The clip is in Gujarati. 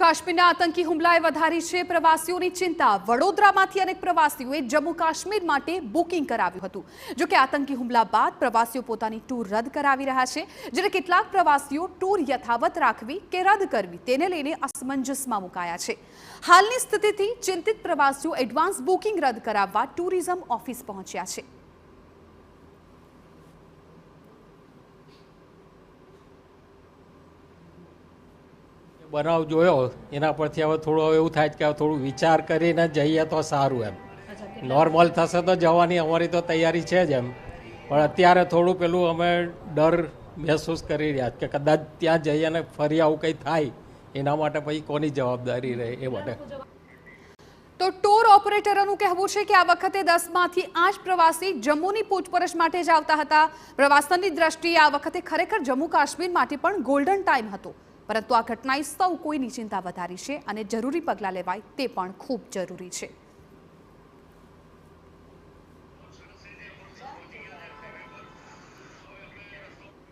કાશ્મીરના આતંકી હુમલાએ વધારી છે પ્રવાસીઓની ચિંતા। વડોદરામાંથી અનેક પ્રવાસીઓએ જમ્મુ કાશ્મીર માટે બુકિંગ કરાવ્યું હતું। જો કે આતંકી હુમલા બાદ પ્રવાસીઓ પોતાની ટૂર રદ કરાવી રહ્યા છે, જ્યારે કેટલાક પ્રવાસીઓ ટૂર યથાવત રાખવી કે રદ કરવી તેને લઈને અસમંજસમાં મુકાયા છે। હાલની સ્થિતિથી ચિંતિત પ્રવાસીઓ એડવાન્સ બુકિંગ રદ કરાવવા ટુરિઝમ ઓફિસ પહોંચ્યા છે। બનાવ જોયો એના પરથી હવે થોડું એવું થાય કે થોડું વિચાર કરીને જઈએ તો સારું એમ। નોર્મલ થશે તો જવાની અમારી તો તૈયારી છે જ એમ, પણ અત્યારે થોડું પેલું અમે ડર મહેસૂસ કરી રહ્યા કે કદાચ ત્યાં જઈએ અને ફરી આવું કંઈ થાય એના માટે પછી કોની જવાબદારી રહે એ માટે। તો ટૂર ઓપરેટરોનું કહેવું છે કે આ વખતે 10માંથી 8 પ્રવાસી જમ્મુની પૂછપરછ માટે જ આવતા હતા। પ્રવાસનની દ્રષ્ટિએ આ વખતે ખરેખર જમ્મુ કાશ્મીર માટે પણ ગોલ્ડન ટાઈમ હતો, પરંતુ આ ઘટનાએ સૌ કોઈની ચિંતા વધારી છે અને જરૂરી પગલાં લેવાય તે પણ ખૂબ જરૂરી છે।